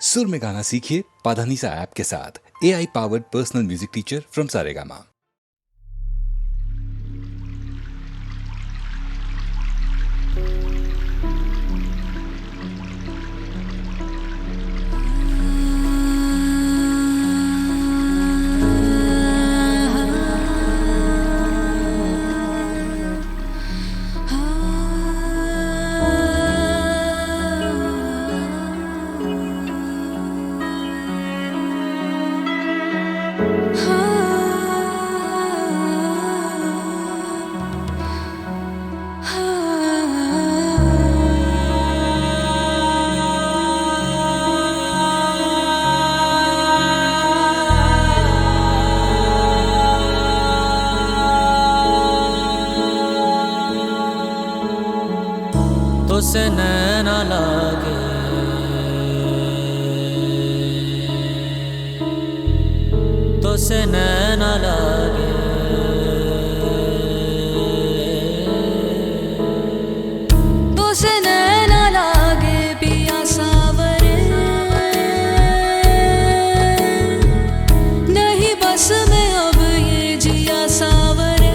सुर में गाना सीखिए पाधानीसा ऐप के साथ। AI powered personal music teacher from Saregama. तो से नैना लागे तो से नैना लागे तो से नैना लागे पिया सावरे नहीं बस में अब ये जिया सावरे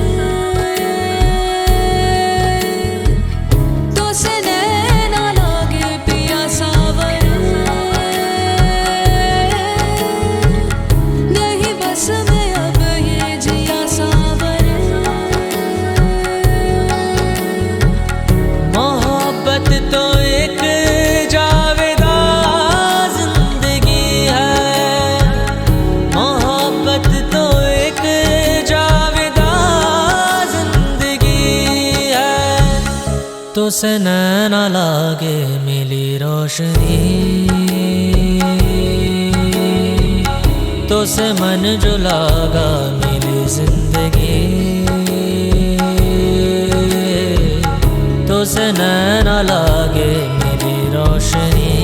तो से नैना लागे मिली रोशनी तो से मन जो लागा मिली जिंदगी तो से नैना लागे मिली रोशनी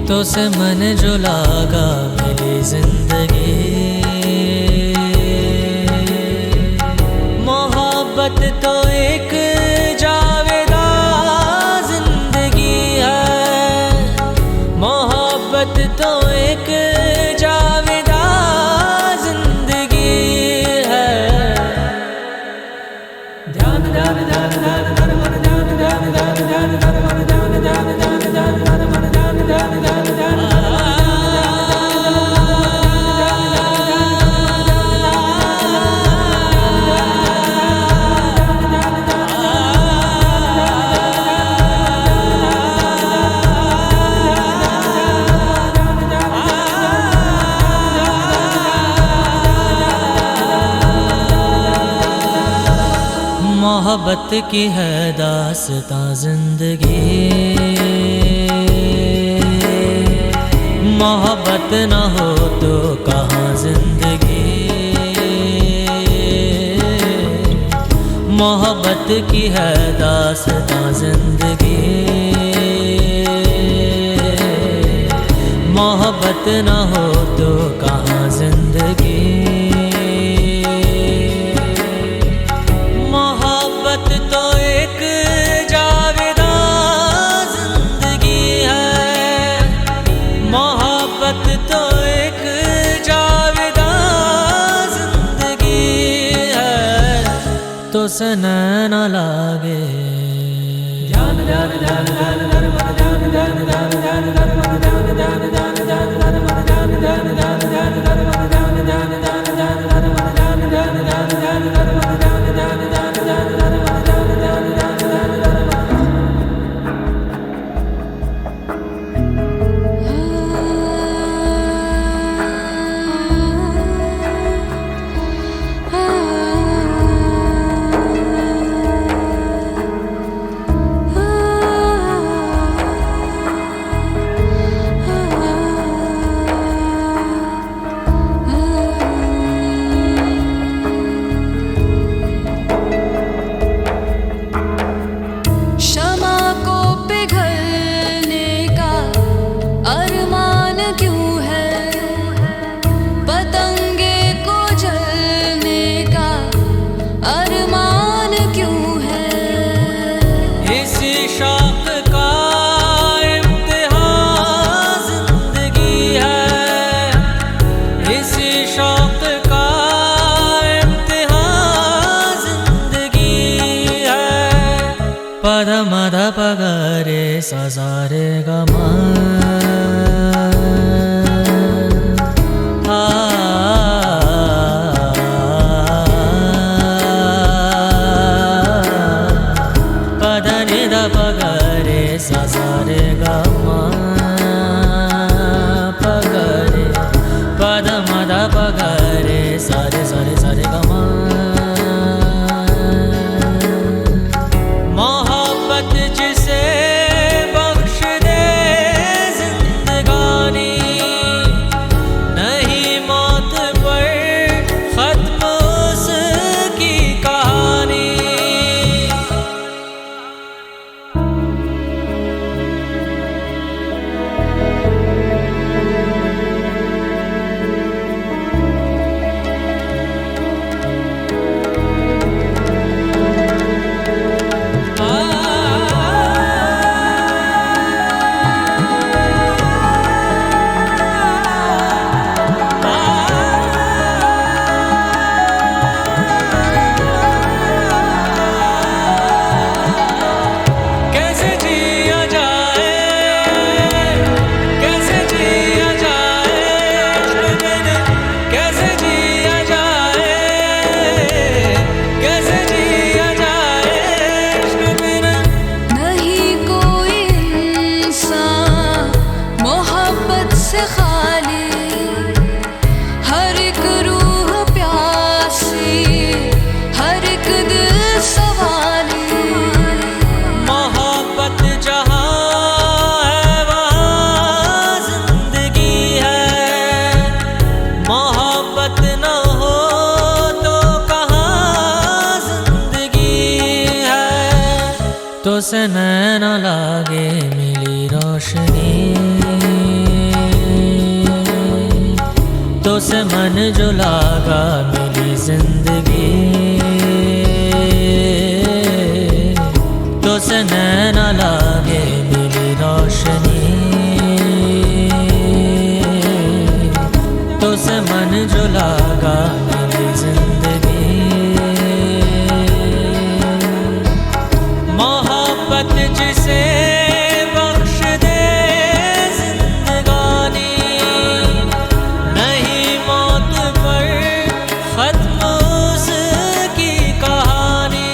तो से मन जो लागा मिली जिंदगी मोहब्बत तो एक जावेदा जिंदगी है मोहब्बत तो एक जावेदा जिंदगी है ध्यान ध्यान ध्यान ध्यान ध्यान ध्यान ध्यान ध्यान ध्यान ध्यान ध्यान ध्यान ध्यान ध्यान ध्यान ध्यान मोहब्बत की है दास्तां जिंदगी मोहब्बत न हो तो कहाँ जिंदगी मोहब्बत की है दास्तां जिंदगी मोहब्बत न हो तो कहाँ जिंदगी तो एक जावेदा जिंदगी है मोहब्बत तो एक जावेदा जिंदगी है तो से नैना लागे ध्यान ध्यान ध्यान ध्यान ध्यान ध्यान ध्यान ध्यान ध्यान ध्यान ध्यान ध्यान ध्यान ध्यान ध्यान ध्यान रे सा सा रे गा मा पद नि द प ग रे सा सा रे गा मा प ग रे पद म द प ग रे सा रे गा मा मोहब्बत जिसे बख्श दे जिंदगानी नहीं मौत पर खत्म उसकी कहानी कैसे जिया जाए कैसे जिया जाए कैसे जिया जाए कैसे जिया जाए नहीं कोई इंसान मोहब्बत से खाली हर एक रूह प्यासी हर एक दिल सवाली मोहब्बत जहाँ है वहाँ जिंदगी है मोहब्बत न हो तो कहाँ जिंदगी है तो से नैन लागे मिली रोशनी तो से मन जो लागा मिली जिंदगी तो से नैन लागे मिली रोशनी तो से मन जो लागा मिली जिंदगी मोहब्बत जिसे बख्श दे जिंदगानी नहीं मौत पर खत्म उसकी कहानी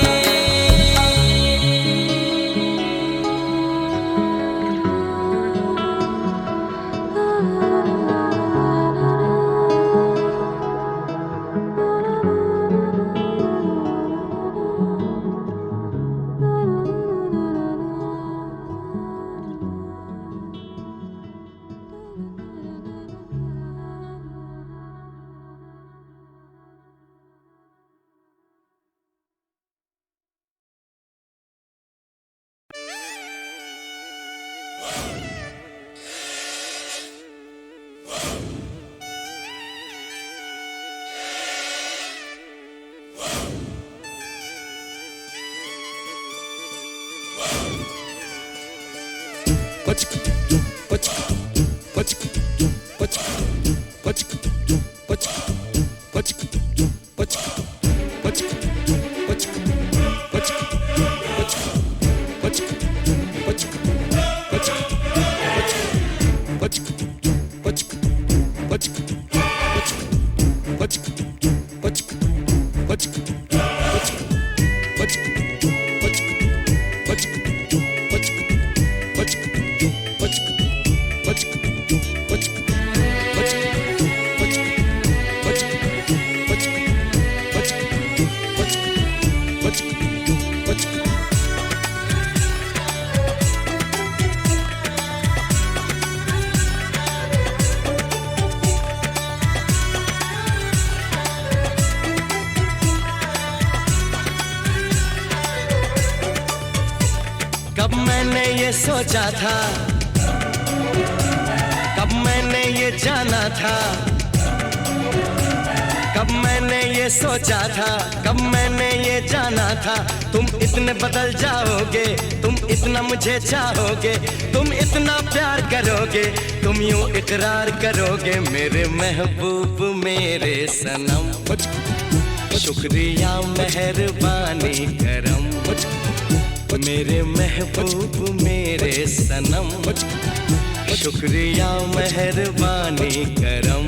कब मैंने ये सोचा था, कब मैंने ये जाना था, कब मैंने ये सोचा था, कब मैंने ये जाना था। तुम इतने बदल जाओगे, तुम इतना मुझे चाहोगे, तुम इतना प्यार करोगे, तुम यूं इकरार करोगे मेरे महबूब मेरे सनम। शुक्रिया मेहरबानी करम, मेरे महबूब मेरे सनम, शुक्रिया मेहरबानी करम।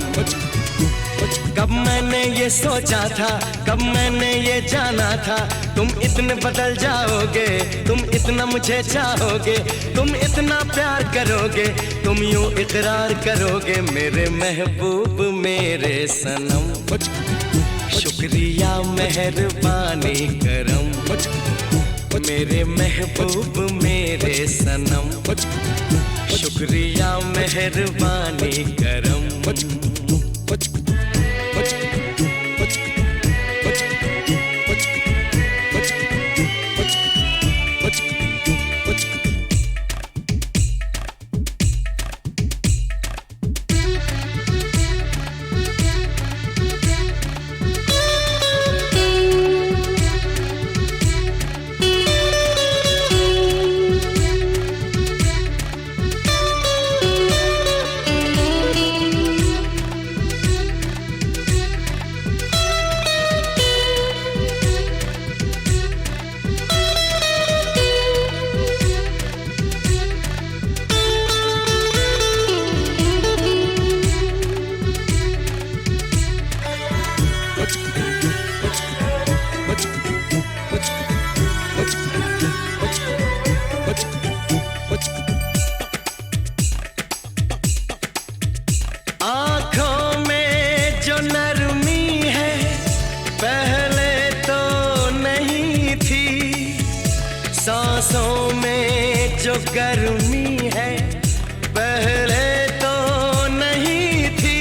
कब मैंने ये सोचा था, कब मैंने ये जाना था, तुम इतने बदल जाओगे, तुम इतना मुझे चाहोगे, तुम इतना प्यार करोगे, तुम यूं इकरार करोगे। मेरे महबूब मेरे सनम, शुक्रिया मेहरबानी करम। मेरे महबूब मेरे सनम, शुक्रिया मेहरबानी करम। आँखों में जो नरमी है पहले तो नहीं थी, सांसों में जो गर्मी है पहले तो नहीं थी,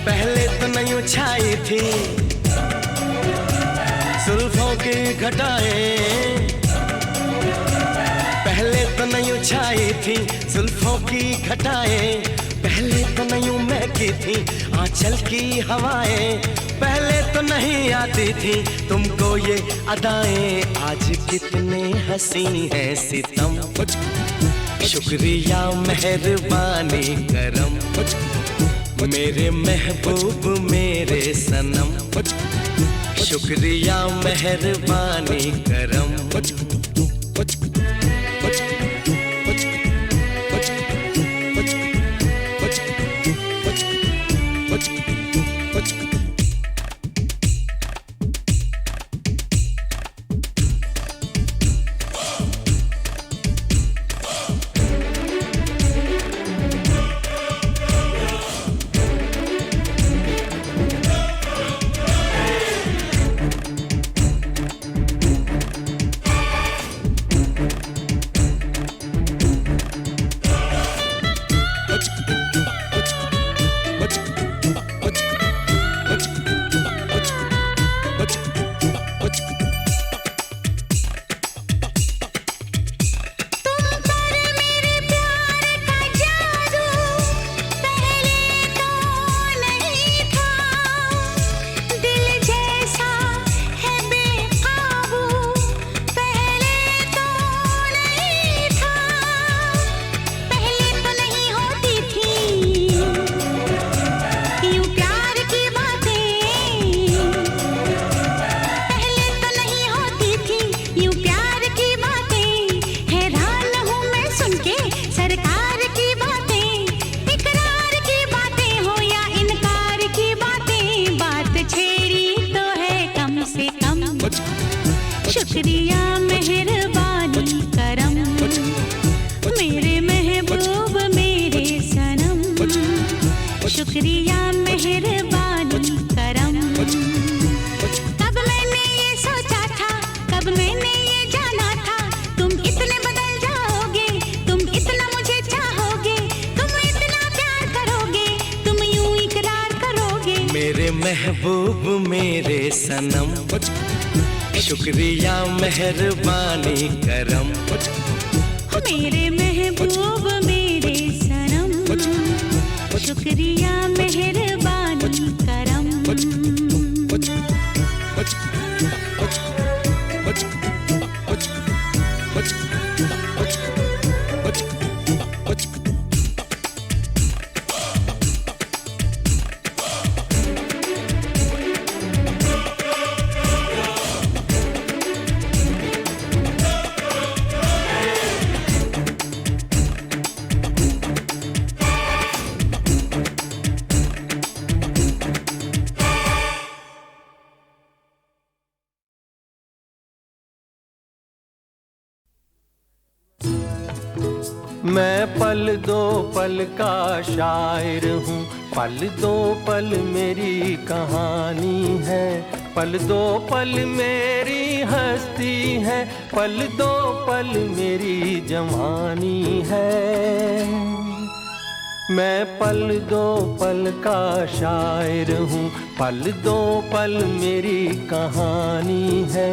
पहले तो नहीं छाई थी जुल्फों की घटाएं, पहले तो नहीं छाई थी जुल्फों की घटाएं, पहले तो नहीं महकी थी आंचल की हवाएं, पहले तो नहीं आती थी तुमको ये अदाएं। आज कितने हंसी है सितम, शुक्रिया मेहरबानी करम। मेरे महबूब मेरे सनम, शुक्रिया मेहरबानी करम। शुक्रिया मेहरबानी करम। मेरे महबूब मेरे सनम, शुक्रिया मेहरबानी करम। कब मैंने ये सोचा था, कब मैंने ये जाना था, तुम इतने बदल जाओगे, तुम इतना मुझे चाहोगे, तुम इतना प्यार करोगे, तुम यूं इकरार करोगे। मेरे महबूब मेरे सनम, शुक्रिया मेहरबानी करम। मेरे महबूब मेरे सनम, शुक्रिया मेहरबानी करम। मैं पल दो पल का शायर हूँ, पल दो पल मेरी कहानी है, पल दो पल मेरी हस्ती है, पल दो पल मेरी जवानी है। मैं पल दो पल का शायर हूँ, पल दो पल मेरी कहानी है,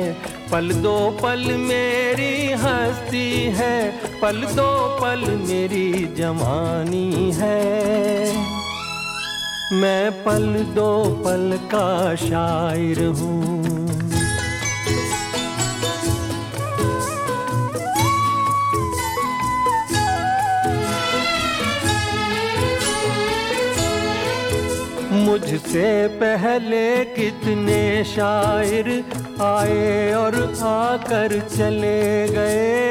पल दो पल मेरी हस्ती है, पल दो पल मेरी जवानी है। मैं पल दो पल का शायर हूँ। मुझसे पहले कितने शायर आए और आकर चले गए,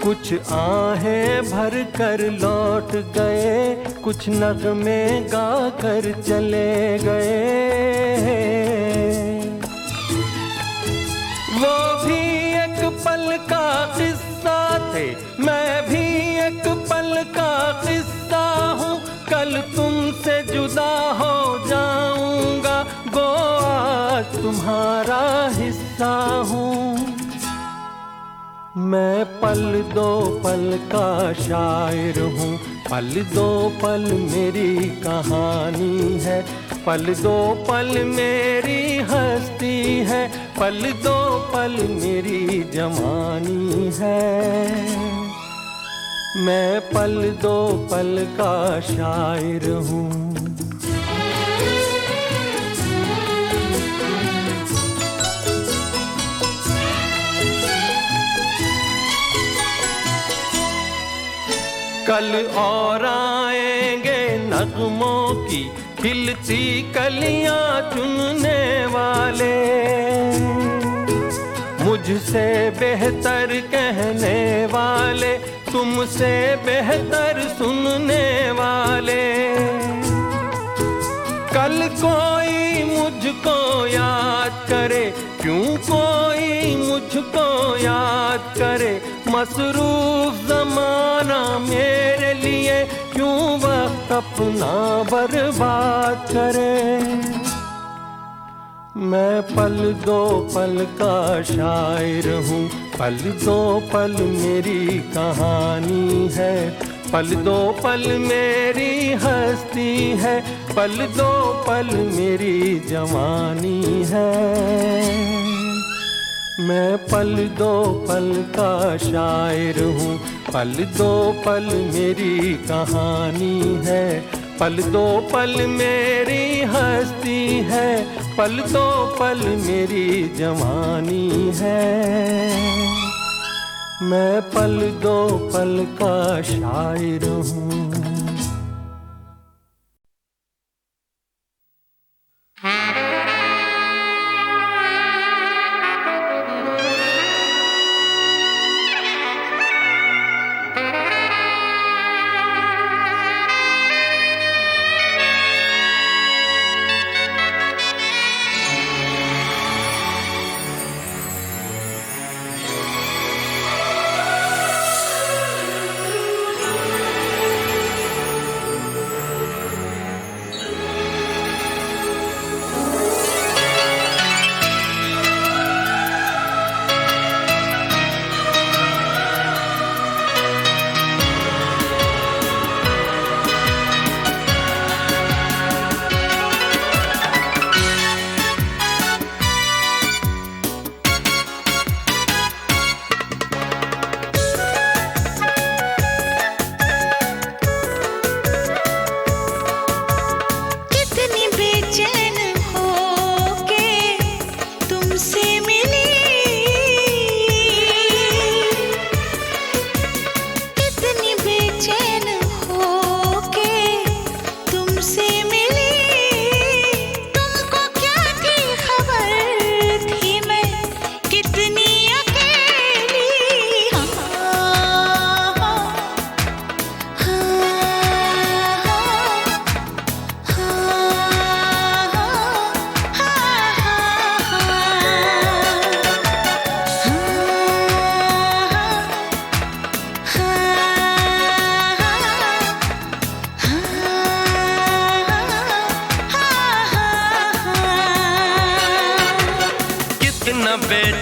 कुछ आहें भर कर लौट गए, कुछ नगमे गा कर चले गए। वो भी एक पल का किस्सा थे, मैं भी एक पल का किस्सा हूँ, कल तुमसे जुदा हो जाऊंगा, गो आज तुम्हारा हिस्सा हूँ। मैं पल दो पल का शायर हूँ, पल दो पल मेरी कहानी है, पल दो पल मेरी हस्ती है, पल दो पल मेरी जवानी है। मैं पल दो पल का शायर हूँ। कल और आएंगे नगमों की खिलती कलियां चुनने वाले, मुझसे बेहतर कहने वाले, तुमसे बेहतर सुनने वाले। कल कोई मुझको याद करे, क्यों कोई मुझको याद करे, मसरूफ ज़माना मेरे लिए क्यों वक्त अपना बर्बाद करे। मैं पल दो पल का शायर हूँ, पल दो पल मेरी कहानी है, पल दो पल मेरी हस्ती है, पल दो पल मेरी जवानी है। मैं पल दो पल का शायर हूँ, पल दो पल मेरी कहानी है, पल दो पल मेरी हस्ती है, पल दो पल मेरी जवानी है। मैं पल दो पल का शायर हूँ।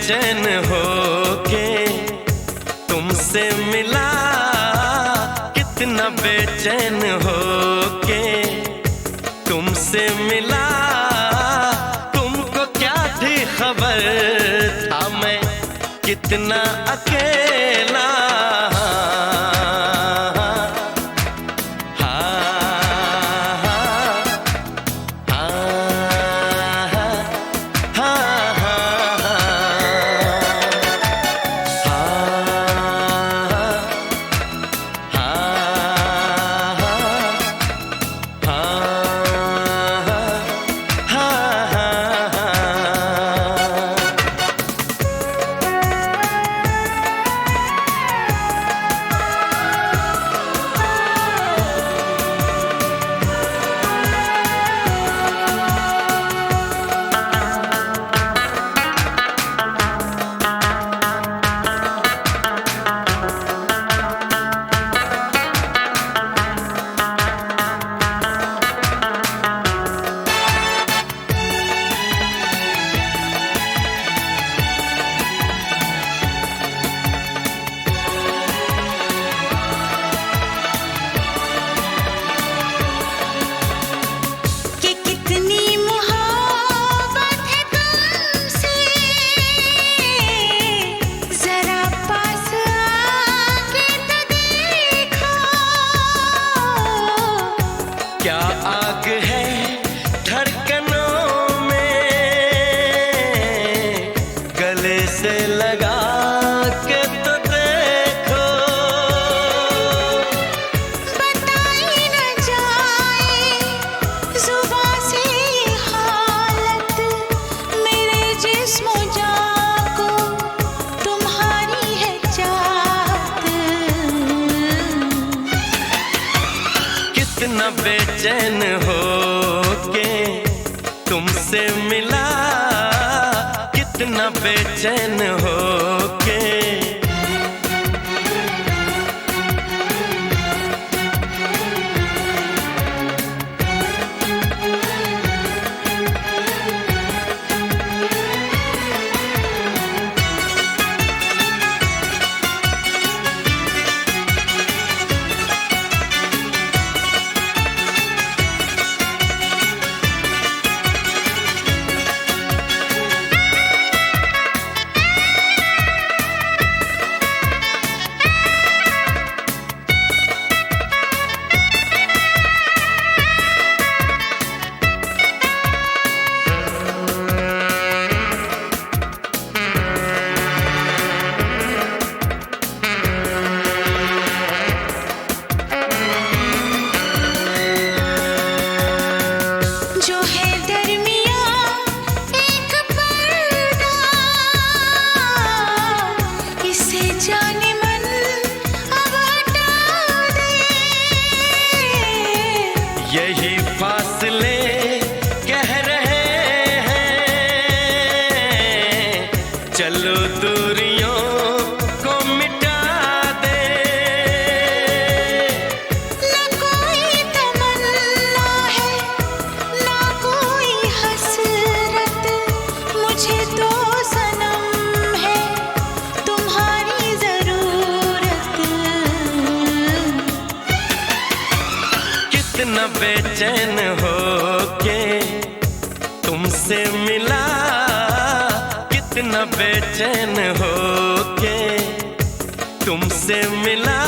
बेचैन होके तुमसे मिला, कितना बेचैन होके तुमसे मिला। तुमको क्या थी खबर था मैं कितना अकेला। क्या आग है धड़कनों में, गले से लगा के तो देखो। बताई न जाए जुबां से हालत मेरे जिस्म जान को, तुम्हारी है चाहत। कितना बेचैन होके तुमसे मिला, कितना बेचैन होके। जो है दरमियाँ एक पर्दा, इसे जाने मन अब हटा दे। यही फासले कह रहे हैं, चलो दूरियों को मिटा दे। न कोई तमन्ना है ना कोई हसरत, मुझे तो सनम है तुम्हारी जरूरत। कितना बेचैन होके तुमसे मिला, कितना बेचैन होके तुमसे मिला।